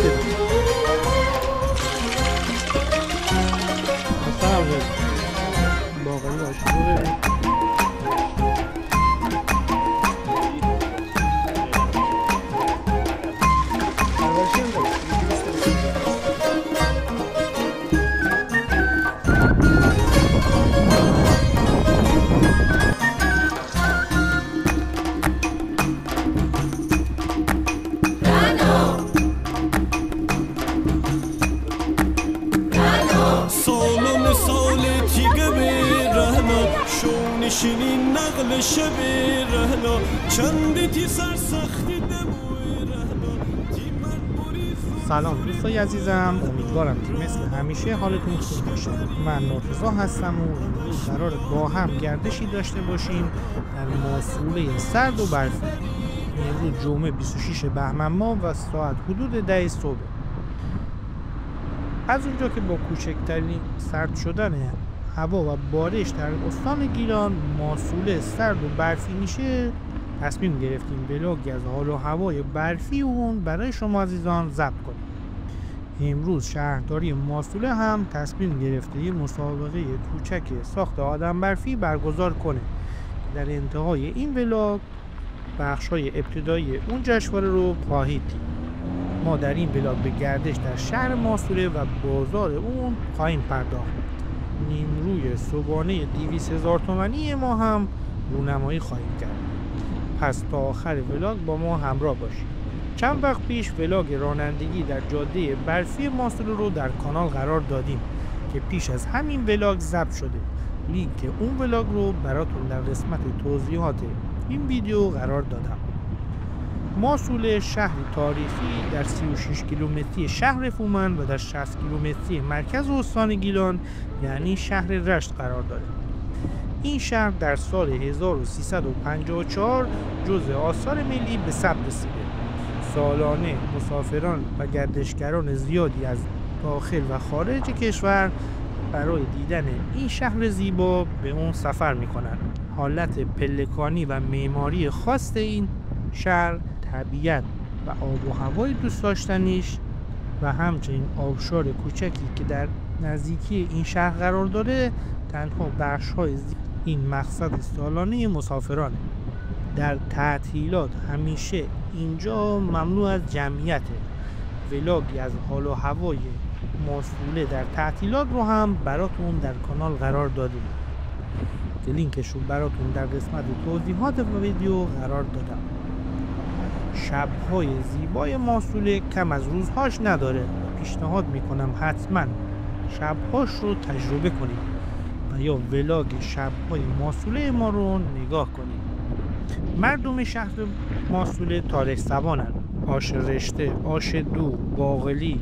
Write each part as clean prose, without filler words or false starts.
بدید. مثلا باقری باشید رو ببینید. شونشینی نقل شب رهنا چندی سرسختی دموی رهنا. سلام دوستای عزیزم، امیدوارم که مثل همیشه حالتون خوب باشه. من مرتضی هستم و امروز قرار با هم گردشی داشته باشیم در ماسوله سرد و برفی. امروز جمعه 26 بهمن ماه و ساعت حدود 10 صبح. از اونجا که با کوچکترین سرد شدن هوا و بارش در استان گیلان ماسوله سرد و برفی میشه، تصمیم گرفتیم ولاگی از حال و هوای برفی اون برای شما عزیزان ضبط کنیم. امروز شهرداری ماسوله هم تصمیم گرفته یه مسابقه کوچک ساخت آدم برفی برگزار کنه. در انتهای این ولاگ بخش‌های ابتدایی اون جشنواره رو خواهید دید. ما در این ولاگ به گردش در شهر ماسوله و بازار اون خواهیم پرداخت. نیمروی صبحانه 200,000 تومانی ما هم رونمایی خواهیم کرد. پس تا آخر ولاگ با ما همراه باشید. چند وقت پیش ولاگ رانندگی در جاده برفی ماسوله رو در کانال قرار دادیم که پیش از همین ولاگ ضبط شده. لینک اون ولاگ رو براتون در قسمت توضیحات این ویدیو قرار دادم. ماسوله شهری تاریخی در 36 کیلومتری شهر فومن و در 60 کیلومتری مرکز استان گیلان یعنی شهر رشت قرار داره. این شهر در سال 1354 جزء آثار ملی به ثبت رسیده. سالانه مسافران و گردشگران زیادی از داخل و خارج کشور برای دیدن این شهر زیبا به اون سفر میکنن. حالت پلکانی و معماری خاص این شهر، طبیعت و آب و هوای دوست داشتنیش و همچنین آبشار کوچکی که در نزدیکی این شهر قرار داره تنها بخش‌های این مقصد سالانه مسافرانه. در تعطیلات همیشه اینجا ممنوع از جمعیته. ولاگی از حال و هوای ماسوله در تعطیلات رو هم براتون در کانال قرار دادیم که لینکش رو براتون در قسمت توضیحات ویدیو قرار دادم. شب‌های زیبای ماسوله کم از روزهاش نداره. پیشنهاد میکنم حتما شب‌هاش رو تجربه کنید و یا ولاگ شب‌های ماسوله ما رو نگاه کنید. مردم شهر ماسوله تاریخ زبانند. آش رشته، آش دو، باقلی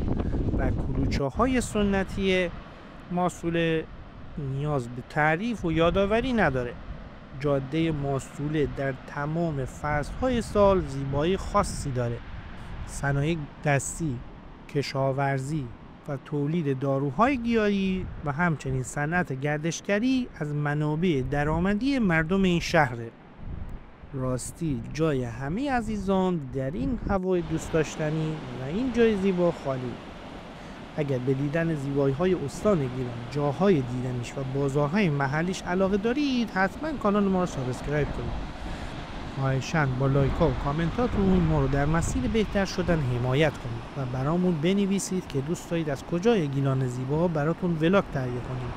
و کلوچه‌های سنتی ماسوله نیاز به تعریف و یادآوری نداره. جاده ماسوله در تمام فصل‌های سال زیبایی خاصی داره. صنایع دستی، کشاورزی و تولید داروهای گیاهی و همچنین صنعت گردشگری از منابع درآمدی مردم این شهره. راستی جای همه عزیزان در این هوای دوست داشتنی و این جای زیبا خالی. اگر به دیدن زیبایی‌های استان گیلان، جاهای دیدنیش و بازارهای محلیش علاقه دارید حتما کانال ما رو سابسکرایب کنید. خواهشاً با لایک و کامنتاتون ما رو در مسیر بهتر شدن حمایت کنید و برامون بنویسید که دوست دارید از کجای گیلان زیبا براتون ولاگ تهیه کنیم.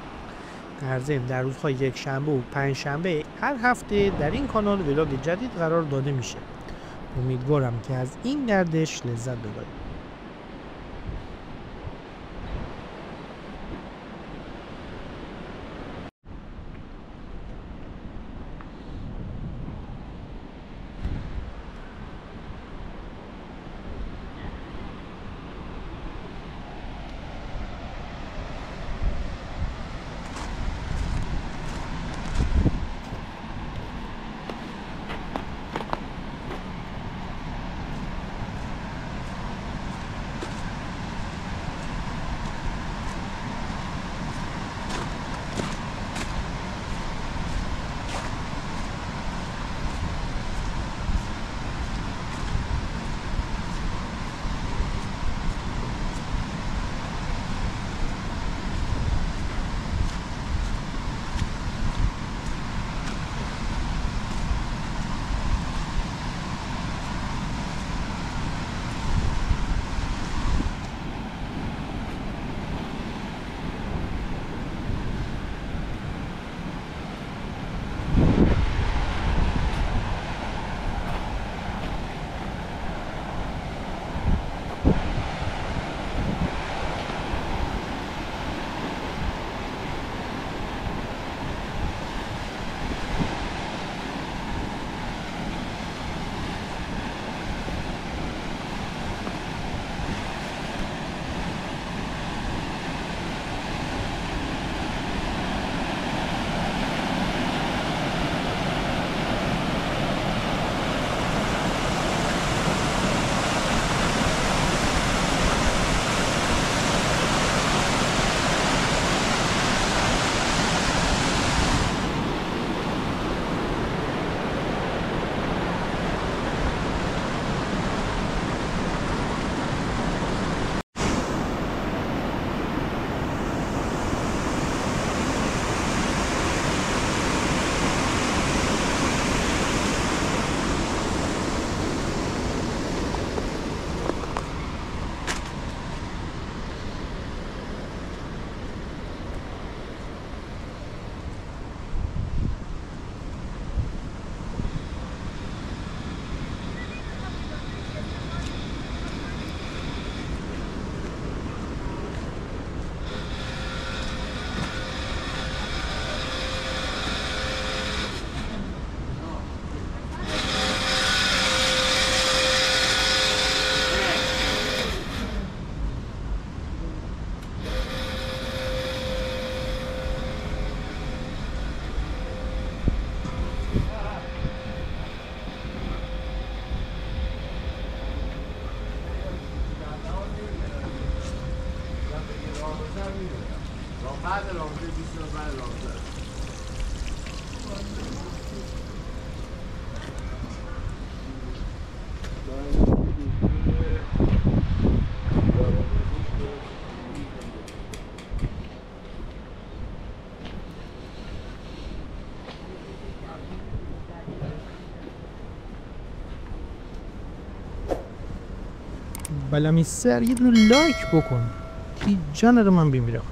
در ضمن در روزهای یکشنبه و پنجشنبه هر هفته در این کانال ولاگ جدید قرار داده میشه. امیدوارم که از این گردش لذت ببرید. بعد رابطه 20 روز بعد رابطه بلمی سر یه دونه لایک بکن که جان رو من بمیرم.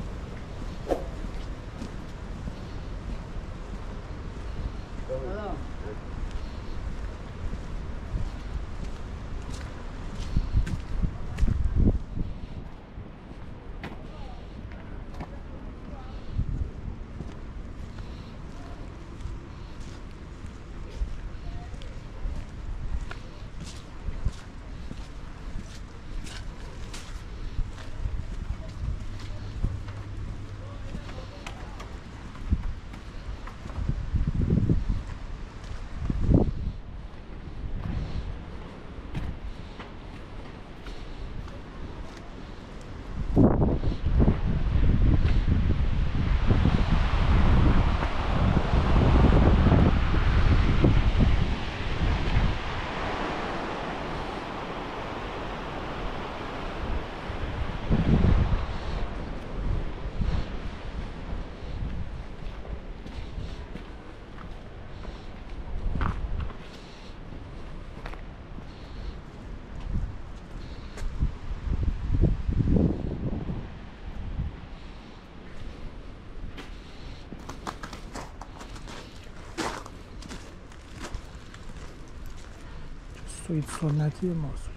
سویت سنتی ماست.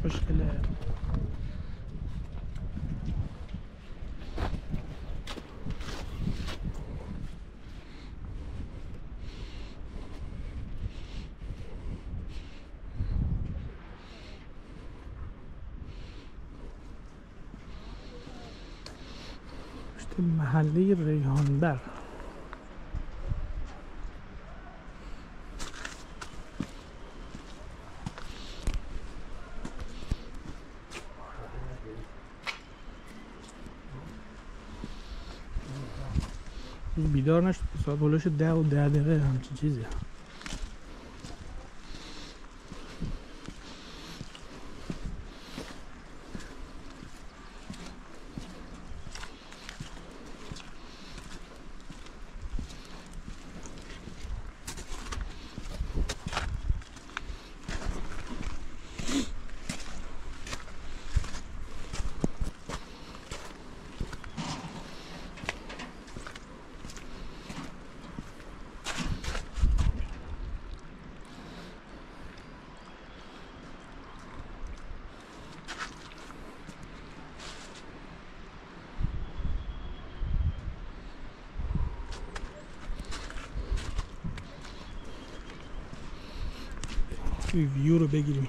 خوشگله. محله ریحانبر. بیدار نشد ساعت بلوش 10 و 10 دقیقه همچین چیزی. ویو رو بگیریم.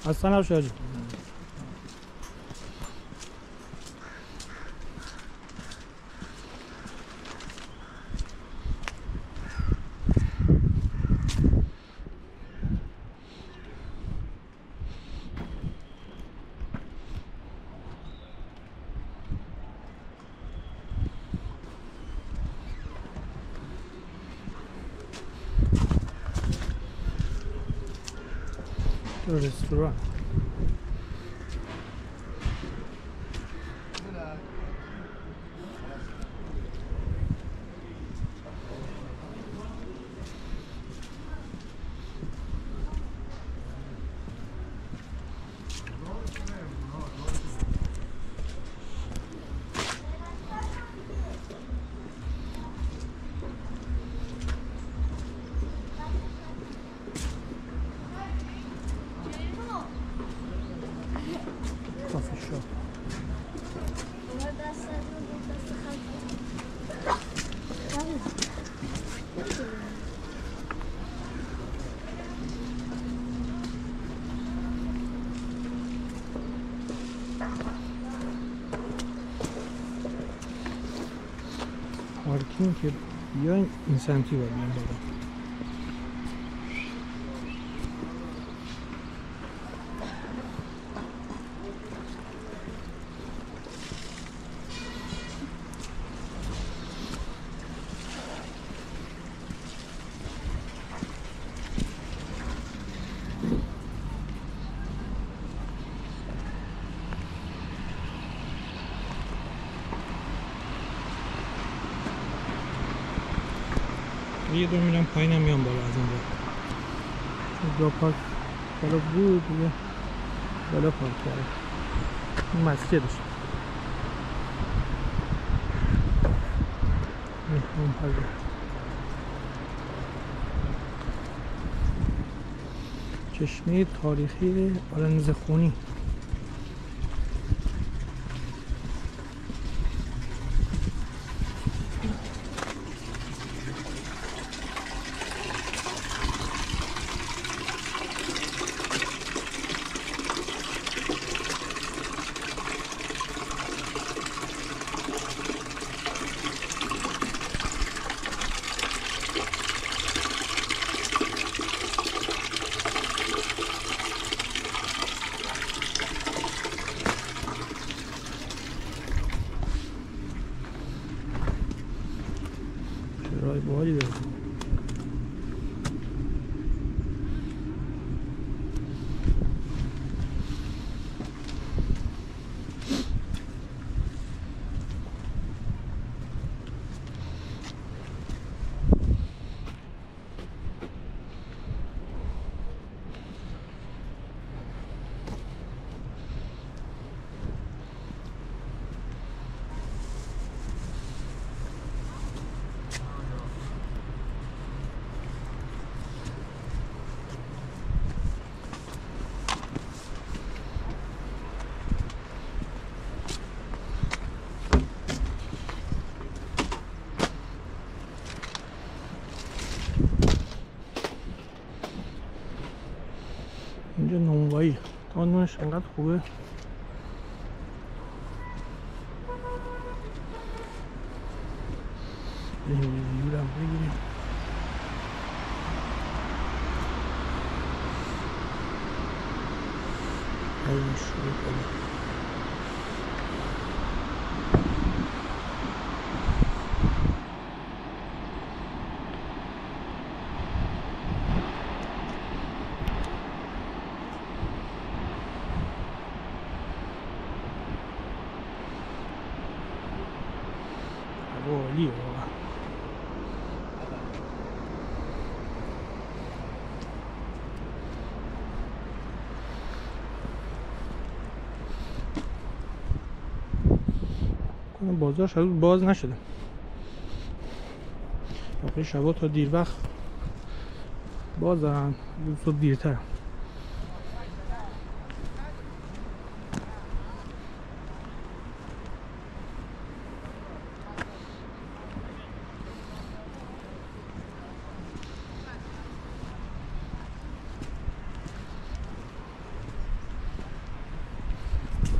اصلا نباشه حاجی. رستوران کافی شاپ. پارکینگ که بیاین اینسنتیو باید بیان بالا. یه دور میرم پایینم میام بالا از اونجا. جا پارک بالا بود دیگه بالا پارک کردم. این مسجدش مهمون پذیر. چشمه تاریخی آرنزخونی. رای باحالی داره. اینجا نونوایی قانونش انقدر خوبه. یورم بگیریم. این شروع کنیم. عالیه واقعا. بازارش هنوز باز نشده. باقی شبا تا دیر وقت بازن، صبح دیرتر.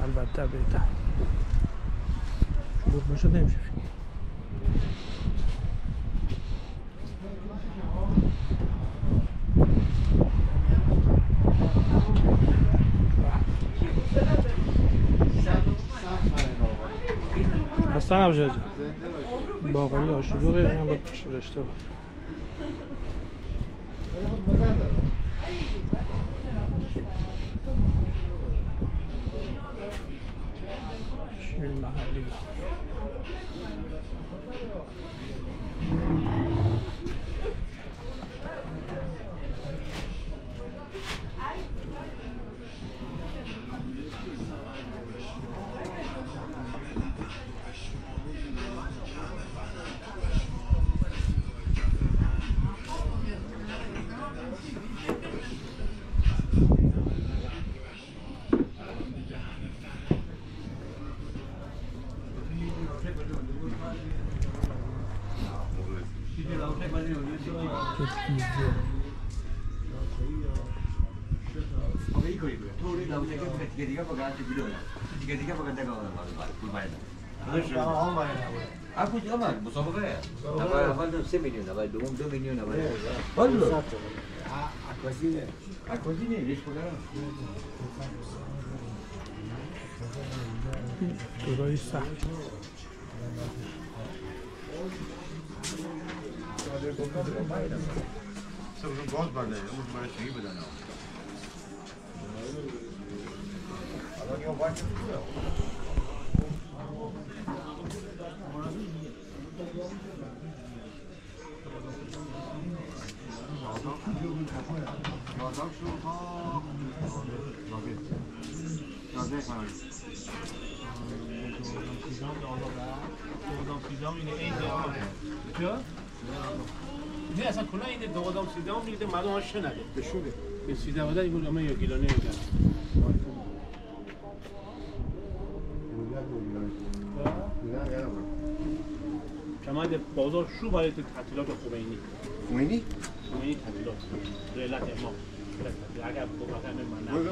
البته بهتر شلوغ باشه نمیشه هستن ابجد باقلی آشلوغه اینم باید رشته بود شیر محلی کجا آمد؟ مسابقه؟ اول 3 میلیون، اول دوم 2 میلیون، اول والله اکوازینه ریش پدرم دورای سخت باز برده اون برای چی بدن الان یا باید نه اصلا کلا این دوادام سیدام میگه مردم ها شنده بشوره به سیده بده این بود اما یا گیلانه میگن کما بازار شو برای تعطیلات خمینی خمینی تعطیلات ریلت امام اگر بگم من نه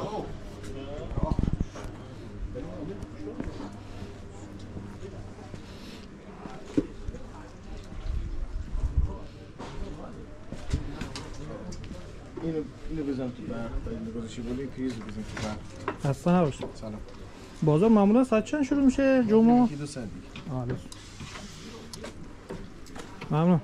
اینو بزن تو برق اینو گذاشی بولی پیز بزن تو برق خسته نباش سلام بازار معمولا ساعت چند شروع میشه جمعه؟ 2 ساعت آره ممنون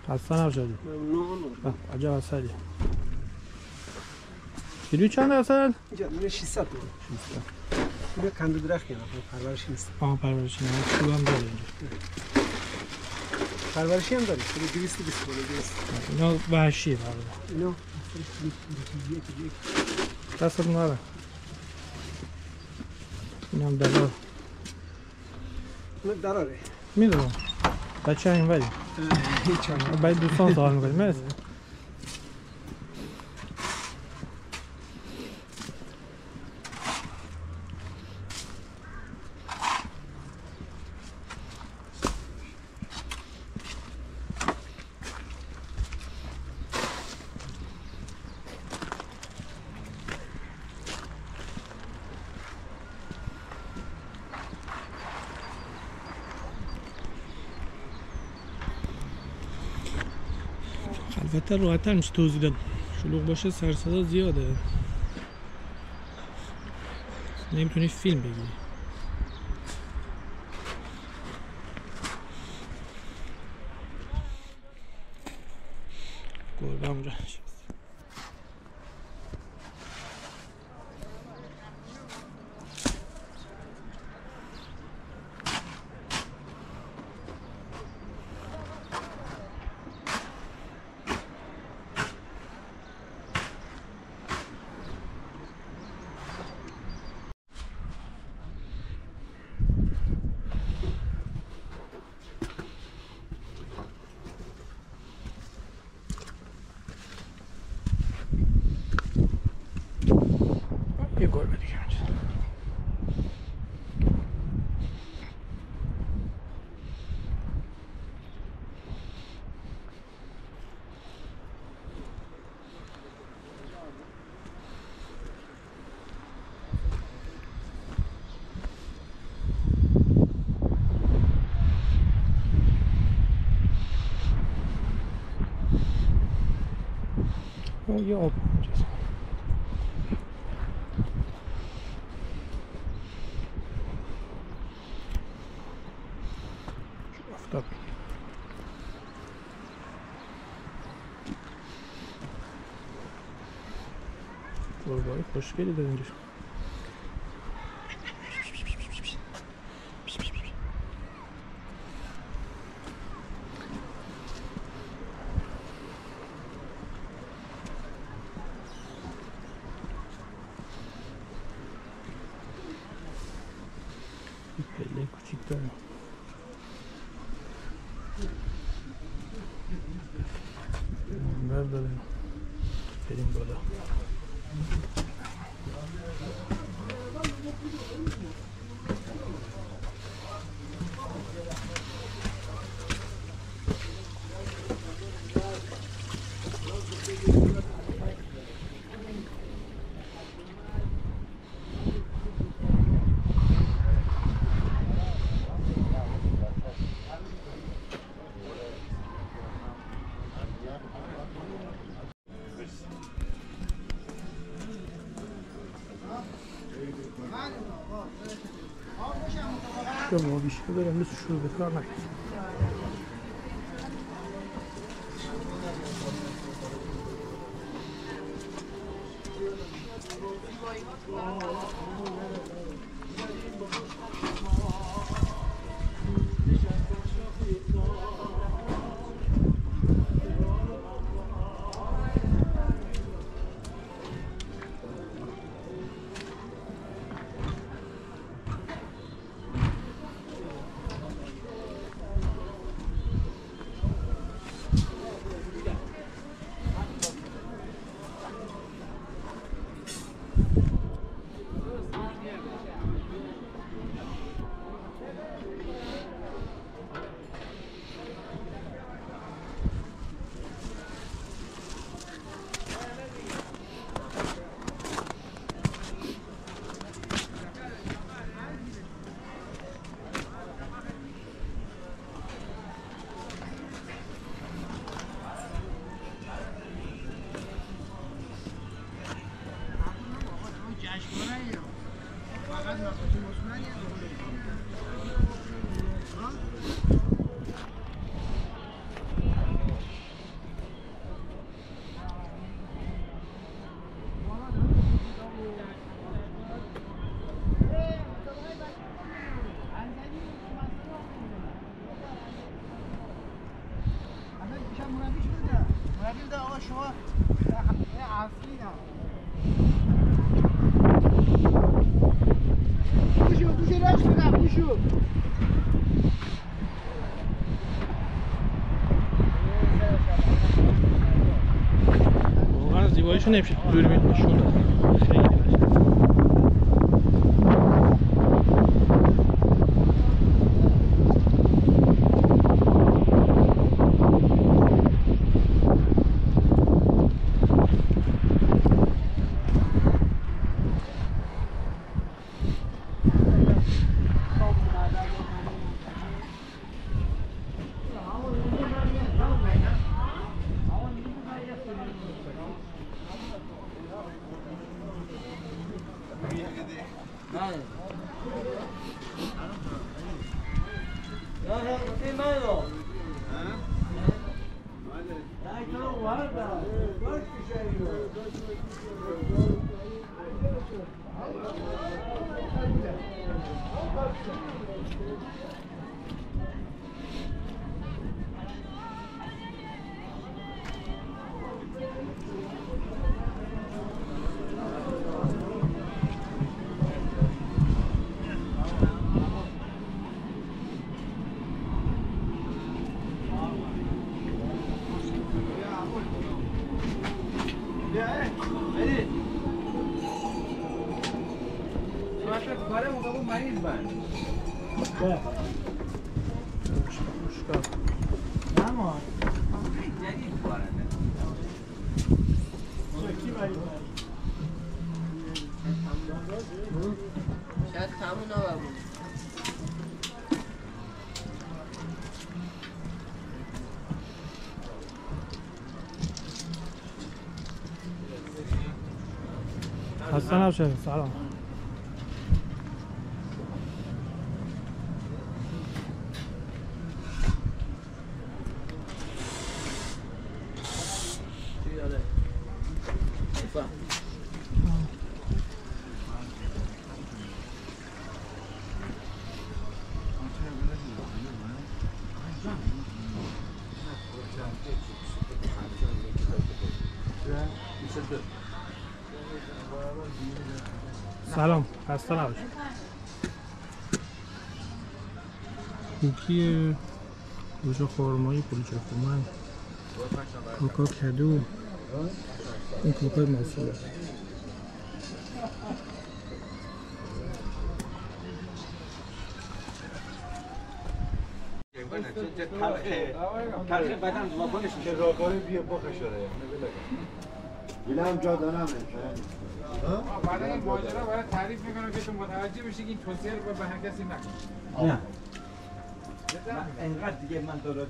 خسته نباشید ممنون عجب اصلی کیلویی چند اصل؟ اینجا میره 600 تومن. اینو کندو درخت کنه پرورشی نیست. پرورشی نیست تو هم داره اینجا پرورشی هم داره 220 تومن 200 اینا وحشیه برای اینا دستت نره این هم دلار اون دراره میدونم بچه این ولی باید دوستان سوال میکنیم مرسی البته راحت‌تر میشه توضیح داد شلوغ باشه سر صدا زیاده نمیتونی فیلم بگیری گربه اونجا نشست یه آب اینجاست. آفتاب گربه‌های خوشگلی داره اینجا. پله کوچیک داره. منبر داره. بریم بالا. شما بیشتر دارم مثل شروع به کار نکنید. واقعا زیباییشو نمیشه دوربین نشون داد. خیلی شاید تموم نبود. خسته نباشید. سلام. سلام، خسته نباشید. کوکی گوجه خورمایی پلیچه خورمای کوکا کدو این کوکای موصوله تلخه بدن زبانش که راکاره بیا بخشاره بیلم جا دارم بعد این ماجرا باید تعریف میکنم که تو متوجه بشی که این توصیه رو به هر کسی نکن. نه اینقدر دیگه من دارم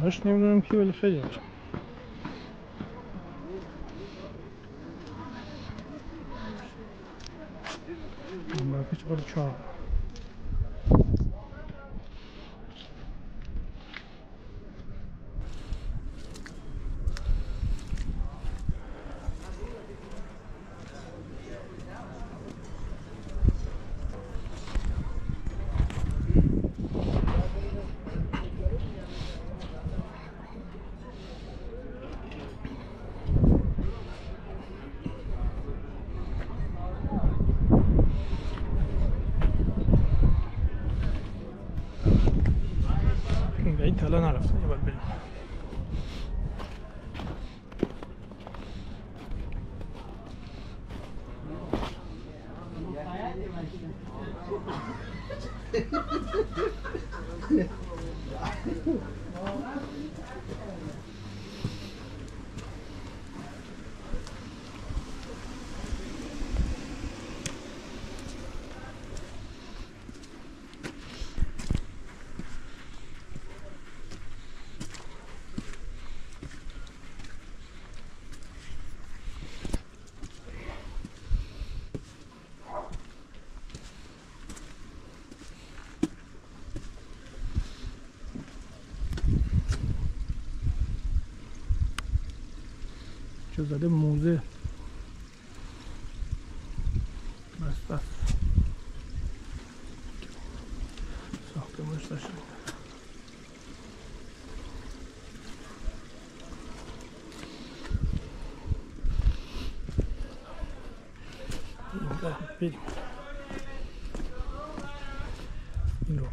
همش نمیدونم کی ولی خیلی باشه من پیچ قول 4 بعید حالا نرفتم یه باید بریم چه زده موزه بس ساختمونش داشتن بریم این رو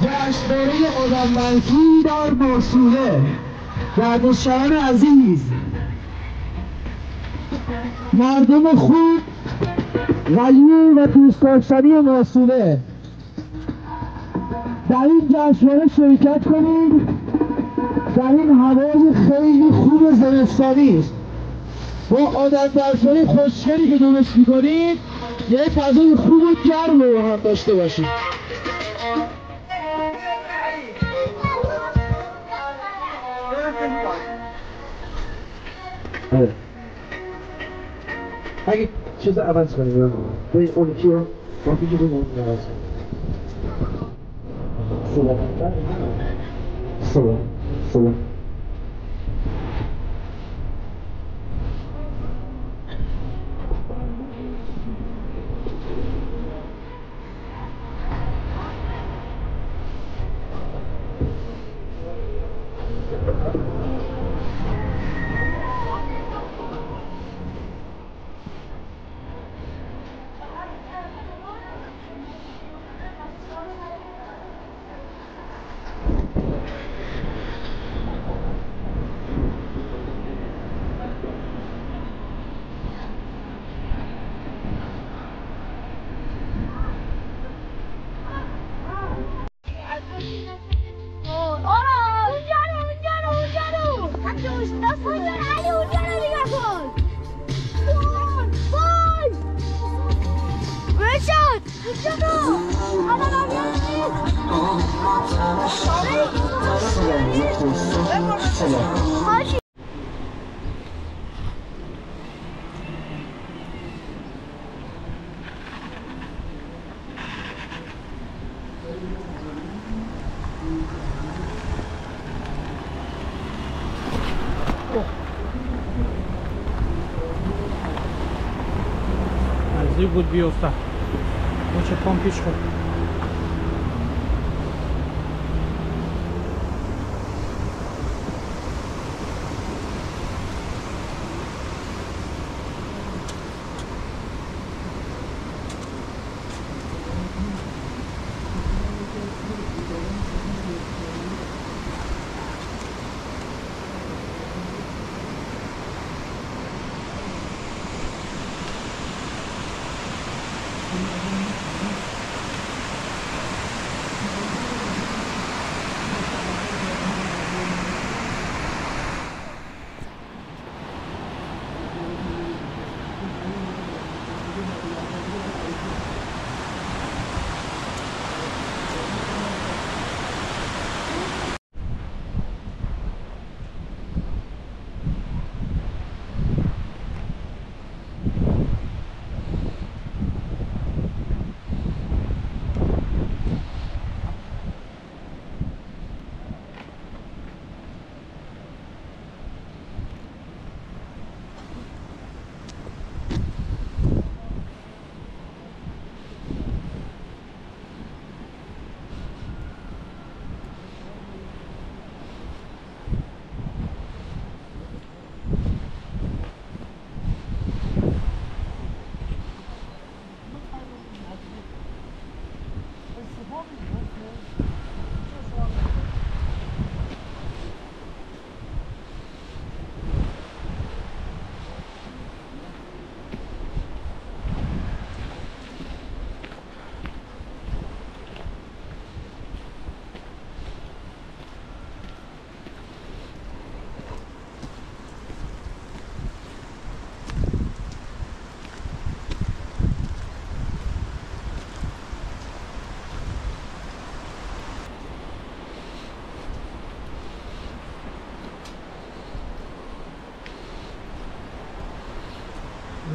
جشنواره آدم منفی در موصوله. گردشگران عزیز، مردم خوب، غیور و دوست داشتنی موصوله، در این جشنواره شرکت کنید. در این هوای خیلی خوب زمستانی با آدم برفانی خوشگلی که درست میکنید یک فضای خوب و گرم رو هم داشته باشید. اگه چیز عوض کنیم به اون یکی رو با پیش رو مهم عوض کنیم. صبح نزدیک بود بیفته. چه پام پیش خورد.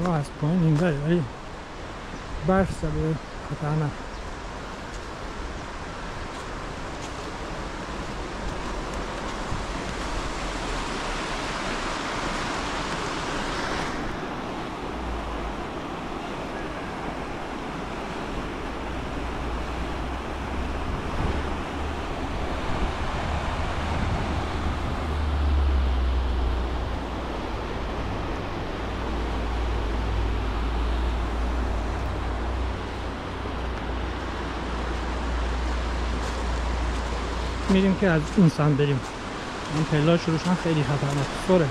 راه از پایین این بره ولی برف زده خطرناک. میریم که از این سمت بریم. این پلا شروعش هم خیلی خطرناک. سوره